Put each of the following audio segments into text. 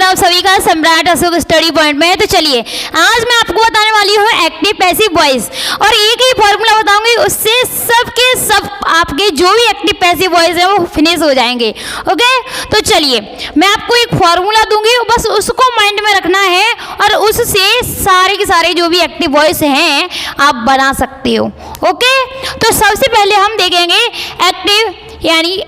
आप सभी का सम्राट अशोक स्टडी पॉइंट में है। तो चलिए आज मैं आपको बताने वाली हूँ एक्टिव पैसिव वॉइस और एक ही फॉर्मूला बताऊंगी, उससे सब के सब आपके जो भी एक्टिव पैसिव वॉइस है वो फिनिश हो जाएंगे। ओके, तो चलिए मैं आपको एक फॉर्मूला दूंगी, बस उसको माइंड में रखना है और उससे सारे के सारे जो भी एक्टिव वॉइस हैं आप बना सकते हो। ओके, तो सबसे पहले हम देखेंगे एक्टिव, यानी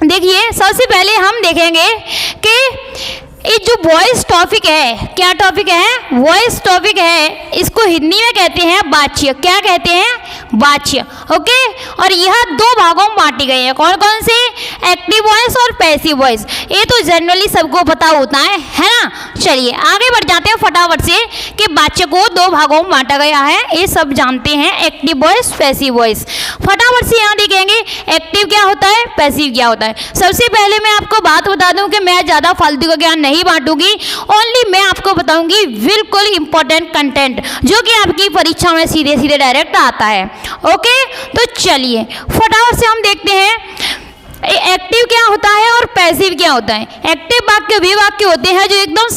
देखिए सबसे पहले हम देखेंगे कि ये जो वॉइस टॉपिक है, क्या टॉपिक है? वॉइस टॉपिक है। इसको हिंदी में कहते हैं वाच्य। क्या कहते हैं? वाच्य। ओके, और यह दो भागों में बांटी गई है। कौन कौन से? एक्टिव वॉइस और पैसिव वॉइस। ये तो जनरली सबको पता होता है ना। चलिए आगे बढ़ जाते हैं फटाफट से कि वाच्य को दो भागों में बांटा गया है, ये सब जानते हैं। Active voice, passive voice. फटाफट से यहाँ देखेंगे एक्टिव क्या होता है, पैसिव क्या होता है। सबसे पहले मैं आपको बात बता दूं कि मैं ज़्यादा फालतू का ज्ञान नहीं बांटूंगी, ओनली मैं आपको बताऊंगी बिल्कुल इंपॉर्टेंट कंटेंट जो कि आपकी परीक्षा में सीधे सीधे डायरेक्ट आता है। ओके, तो चलिए फटाफट से हम देखते हैं एक्टिव क्या होता है और पैसिव क्या होता है। एक्टिव वाक्य वे वाक्य होते हैं जो एकदम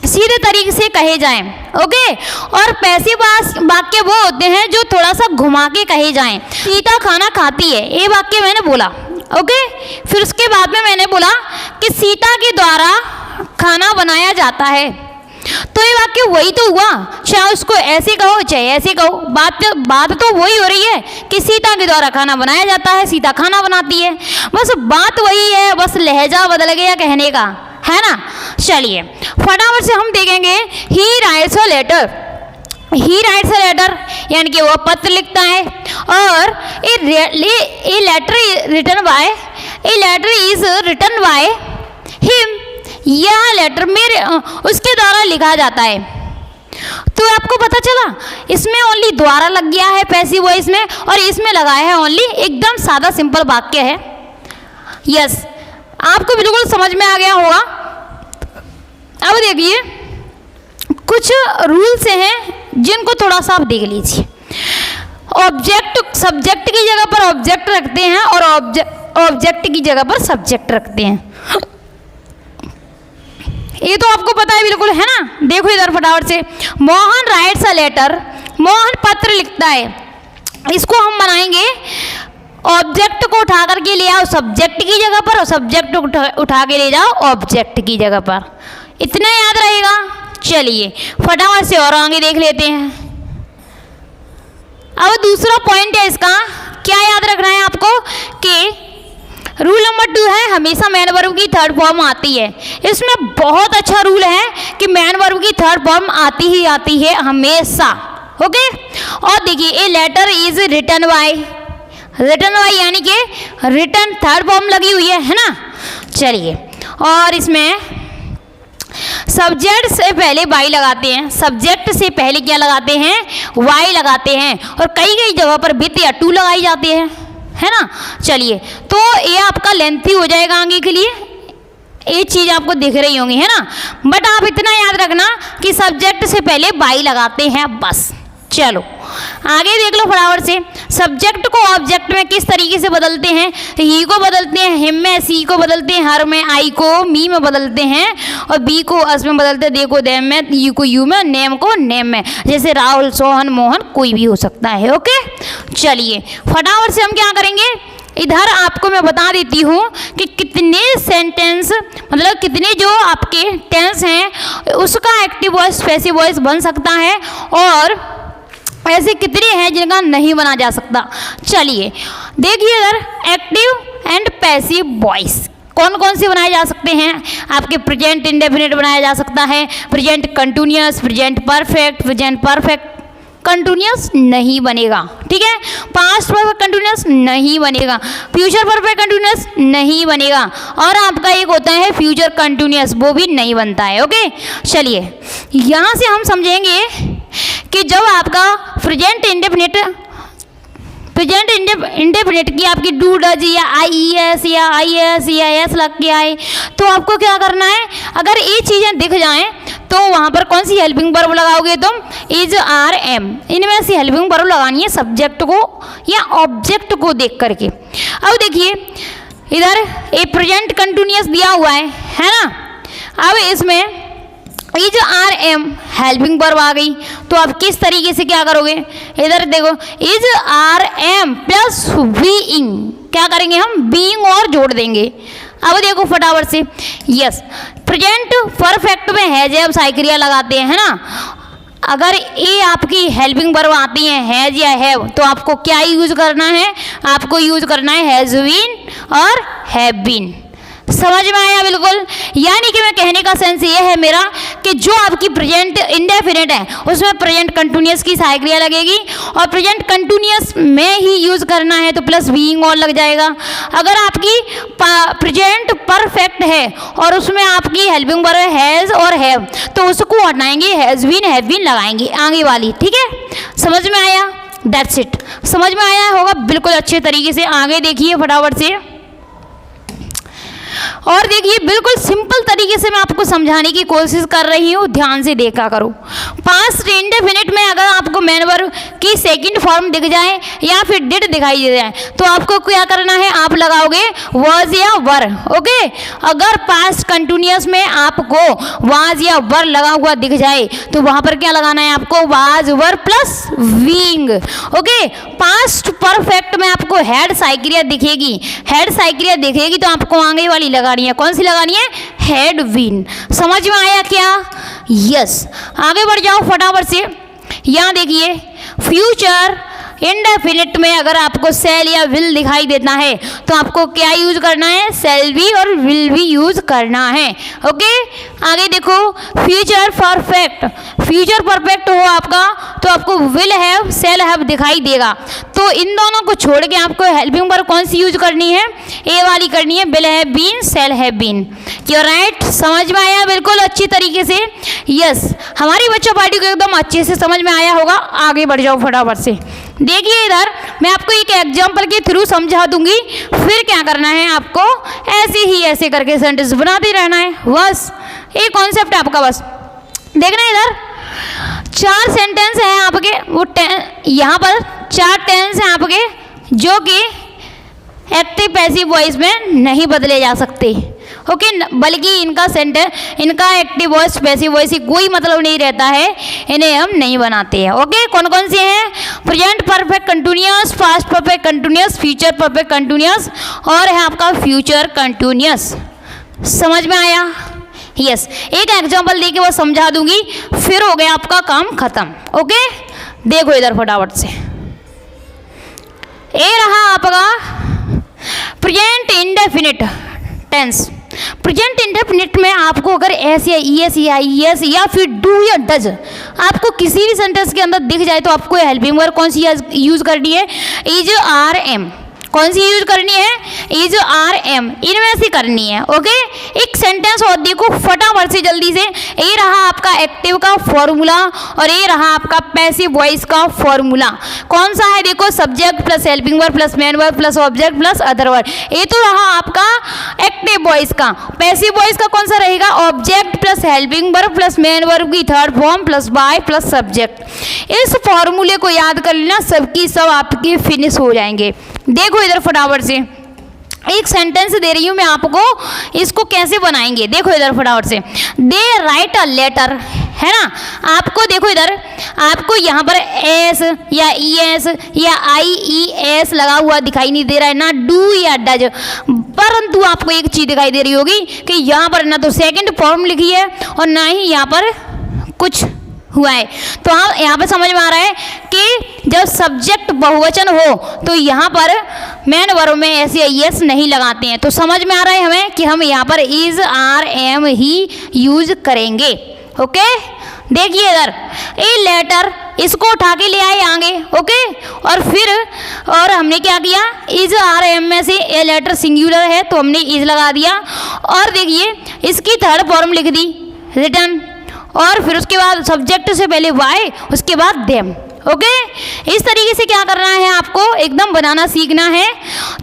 सीधे तरीके से कहे जाएं। ओके, और पैसिव वाक्य वो होते हैं जो थोड़ा सा घुमा के कहे जाएं। सीता खाना खाती है, ये वाक्य मैंने बोला। ओके, फिर उसके बाद में मैंने बोला कि सीता के द्वारा खाना बनाया जाता है, तो ये वाक्य वही तो हुआ। चाहे उसको ऐसे कहो चाहे ऐसे कहो, बात तो वही हो रही है कि सीता के द्वारा खाना बनाया जाता है, सीता खाना बनाती है, बस बात वही है, बस लहजा बदल गया कहने का, है ना। चलिए फटाफट से हम देखेंगे he writes a letter. He writes a letter यानी कि वो पत्र लिखता है, और a letter is written by him. यह लेटर मेरे उसके द्वारा लिखा जाता है। तो आपको पता चला इसमें ओनली द्वारा लग गया है पैसिव वॉइस में, और इसमें लगाया है ओनली एकदम सादा सिंपल वाक्य है। यस, आपको बिल्कुल समझ में आ गया होगा। अब देखिए कुछ रूल्स हैं जिनको थोड़ा सा आप देख लीजिए। ऑब्जेक्ट सब्जेक्ट की जगह पर ऑब्जेक्ट रखते हैं और ऑब्जेक्ट की जगह पर सब्जेक्ट रखते हैं। ये तो आपको पता है बिल्कुल, है ना। देखो इधर फटाफट से, Mohan writes a letter, Mohan पत्र लिखता है। इसको हम बनाएंगे ऑब्जेक्ट को उठा करके ले आओ सब्जेक्ट की जगह पर और सब्जेक्ट को उठा के ले जाओ ऑब्जेक्ट की जगह पर। इतना याद रहेगा। चलिए फटाफट से और आगे देख लेते हैं। अब दूसरा पॉइंट है इसका, क्या याद रखना है आपको कि रूल नंबर 2 है हमेशा मैन वर्ब की थर्ड फॉर्म आती है। इसमें बहुत अच्छा रूल है कि मैन वर्ब की थर्ड फॉर्म आती ही आती है हमेशा। ओके, और देखिए a letter is written by, written by यानी कि रिटन थर्ड फॉर्म लगी हुई है ना। चलिए, और इसमें सब्जेक्ट से पहले वाई लगाते हैं, सब्जेक्ट से पहले क्या लगाते हैं? वाई लगाते हैं, और कई कई जगह पर विथ या टू लगाई जाती है ना। चलिए, तो ये आपका लेंथी हो जाएगा आगे के लिए, ये चीज़ आपको दिख रही होंगी, है ना। बट आप इतना याद रखना कि सब्जेक्ट से पहले वाई लगाते हैं बस। चलो आगे देख लो फटाफट से। सब्जेक्ट को ऑब्जेक्ट में किस तरीके से बदलते हैं? ही को बदलते हैं हिम में, सी को बदलते हैं हर में, आई को मी में बदलते हैं, और बी को अस में बदलते हैं, दे को देम में, यू को यू में, नेम को नेम में। जैसे राहुल, सोहन, मोहन कोई भी हो सकता है। ओके, चलिए फटाफट से हम क्या करेंगे, इधर आपको मैं बता देती हूँ कि कितने सेंटेंस, मतलब कितने जो आपके टेंस हैं उसका एक्टिव वॉइस पैसिव वॉइस बन सकता है, और ऐसे कितने हैं जिनका नहीं बना जा सकता। चलिए देखिए इधर एक्टिव एंड पैसिव वॉइस कौन कौन से बनाए जा सकते हैं। आपके प्रेजेंट इंडेफिनिट बनाया जा सकता है, present continuous, present perfect, present perfect continuous नहीं बनेगा, ठीक है। पास्ट परफेक्ट कंटिन्यूअस नहीं बनेगा, फ्यूचर परफेक्ट कंटिन्यूअस नहीं बनेगा, और आपका एक होता है फ्यूचर कंटिन्यूअस, वो भी नहीं बनता है। ओके, चलिए यहाँ से हम समझेंगे कि जब आपका प्रेजेंट इंडेफिनिट की आपकी डू डज या IES या IAS या एस लग के आए, तो आपको क्या करना है, अगर ये चीज़ें दिख जाएं तो वहाँ पर कौन सी हेल्पिंग वर्ब लगाओगे तुम? इज, आर, एम, इनमें से हेल्पिंग वर्ब लगानी है सब्जेक्ट को या ऑब्जेक्ट को देख करके। अब देखिए इधर एक प्रेजेंट कंटिन्यूअस दिया हुआ है ना, अब इसमें ये जो आर एम हेल्पिंग वर्ब आ गई, तो आप किस तरीके से क्या करोगे, इधर देखो, is are am plus being, क्या करेंगे हम, बीइंग और जोड़ देंगे। अब देखो फटाफट से, यस प्रेजेंट परफेक्ट में हैज हैव साई क्रिया लगाते हैं, है ना। अगर ये आपकी हेल्पिंग वर्ब आती है हैज या हैव, तो आपको क्या यूज करना है, आपको यूज करना है हैज बीन और हैव बीन। समझ में आया बिल्कुल। यानी कि मैं कहने का सेंस ये है मेरा कि जो आपकी प्रेजेंट इंडेफिनिट है उसमें प्रेजेंट कंटिन्यूअस की सहायक क्रिया लगेगी, और प्रेजेंट कंटिन्यूअस में ही यूज करना है तो प्लस बीइंग और लग जाएगा। अगर आपकी प्रेजेंट परफेक्ट है और उसमें आपकी हेल्पिंग वर्ब हैज और हैव, तो उसको हटाएंगे, हैज बीन हैव बीन लगाएंगे आगे वाली, ठीक है। समझ में आया, दैट्स इट। समझ में आया होगा बिल्कुल अच्छे तरीके से। आगे देखिए फटाफट से, और देखिए बिल्कुल सिंपल तरीके से मैं आपको समझाने की कोशिश कर रही हूँ, ध्यान से देखा करो। पास्ट इंडेफिनिट में अगर आपको मेन वर्ब की सेकंड फॉर्म दिख जाए या फिर डिड दिखाई दे जाए, तो आपको क्या करना है, आप लगाओगे वाज या वर, ओके। अगर पास्ट कंटिन्यूअस में आपको वाज या वर लगा हुआ दिख जाए, तो वहाँ पर क्या लगाना है आपको, was were plus being, okay. Past perfect में आपको हैड साई क्रिया दिखेगी, हैड साई क्रिया दिखेगी तो आपको आगे वाली लगानी है, कौन सी लगानी है, हैड बीन। समझ में आया क्या, यस। आगे बढ़ जाओ फटाफट से। यहाँ देखिए फ्यूचर इंडेफिनिट में अगर आपको सेल या विल दिखाई देता है, तो आपको क्या यूज करना है, सेल भी और विल भी यूज करना है, ओके। आगे देखो फ्यूचर परफेक्ट, फ्यूचर परफेक्ट हो आपका तो आपको विल हैव सेल हैव दिखाई देगा, तो इन दोनों को छोड़ के आपको हेल्पिंग वर्ब कौन सी यूज करनी है, ए वाली करनी है, will have been sell have been. क्यों, राइट। समझ में आया बिल्कुल अच्छी तरीके से, यस। हमारी बच्चों पार्टी को एकदम अच्छे से समझ में आया होगा। आगे बढ़ जाओ फटाफट से। देखिए इधर मैं आपको एक एग्जाम्पल के थ्रू समझा दूंगी, फिर क्या करना है आपको, ऐसे ही ऐसे करके सेंटेंस बनाते रहना है, बस ये कॉन्सेप्ट है आपका। बस देखना इधर 4 सेंटेंस हैं आपके, वो यहाँ पर 4 टेंस हैं आपके जो कि एक्टिव पैसिव वॉइस में नहीं बदले जा सकते, ओके। बल्कि इनका सेंटेंस, इनका एक्टिव वॉइस पैसिव वॉइस से कोई मतलब नहीं रहता है, इन्हें हम नहीं बनाते हैं, ओके। कौन कौन से हैं, present perfect continuous, past perfect continuous, future perfect continuous और है आपका फ्यूचर कंटिन्यूअस। समझ में आया, यस। एक एग्जांपल देके वो समझा दूंगी, फिर हो गया आपका काम खत्म, ओके। देखो इधर फटाफट से, ये रहा आपका present indefinite tense. Present indefinite में आपको अगर एस या ईएस या ईएस या फिर डू या डज आपको किसी भी सेंटेंस के अंदर दिख जाए, तो आपको हेल्पिंग वर्ब कौन सी यूज करनी है, इज आर एम। कौन सी यूज करनी है, इज आर एम, इनमें से करनी है, ओके। एक सेंटेंस और देखो फटाफट से जल्दी से, ये रहा आपका एक्टिव का फॉर्मूला और ये रहा आपका पैसिव वॉइस का फॉर्मूला। कौन सा है, देखो subject plus helping verb plus main verb plus object plus other verb. ये तो रहा आपका एक्टिव वॉइस का। पैसिव वॉइस का कौन सा रहेगा, object plus helping verb plus main verb की third form plus by plus subject. इस फॉर्मूले को याद कर लेना, सबकी सब आपके फिनिश हो जाएंगे। देखो इधर फटाफट से एक सेंटेंस दे रही हूँ मैं आपको, इसको कैसे बनाएंगे देखो इधर फटाफट से। दे राइट अ लेटर, है ना। आपको देखो इधर, आपको यहाँ पर एस या ई एस या आई ई एस लगा हुआ दिखाई नहीं दे रहा है, ना डू या डज, परंतु आपको एक चीज़ दिखाई दे रही होगी कि यहाँ पर ना तो सेकंड फॉर्म लिखी है और ना ही यहाँ पर कुछ हुआ है। तो आप यहाँ पे समझ में आ रहा है कि जब सब्जेक्ट बहुवचन हो तो यहाँ पर मेन वर्ब में ऐसे एस नहीं लगाते हैं। तो समझ में आ रहा है हमें कि हम यहाँ पर इज आर एम ही यूज करेंगे, ओके। देखिए इधर ए लेटर, इसको उठा के ले आए आगे, ओके। और फिर और हमने क्या किया, इज आर एम में से ए लेटर सिंगुलर है तो हमने इज लगा दिया, और देखिए इसकी थर्ड फॉर्म लिख दी रिटर्न, और फिर उसके बाद सब्जेक्ट से पहले वाई, उसके बाद देम, ओके। इस तरीके से क्या करना है आपको, एकदम बनाना सीखना है।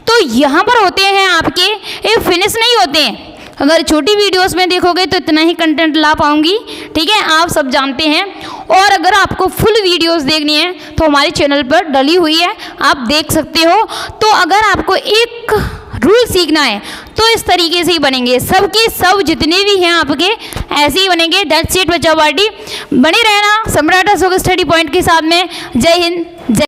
तो यहाँ पर होते हैं आपके, ये फिनिश नहीं होते हैं। अगर छोटी वीडियोस में देखोगे तो इतना ही कंटेंट ला पाऊंगी, ठीक है, आप सब जानते हैं। और अगर आपको फुल वीडियोस देखनी है तो हमारे चैनल पर डली हुई है, आप देख सकते हो। तो अगर आपको एक रूल सीखना है तो इस तरीके से ही बनेंगे, सबके सब जितने भी हैं आपके ऐसे ही बनेंगे। दैट्स इट बच्चा पार्टी, बने रहना सम्राट अशोक स्टडी पॉइंट के साथ में। जय हिंद, जय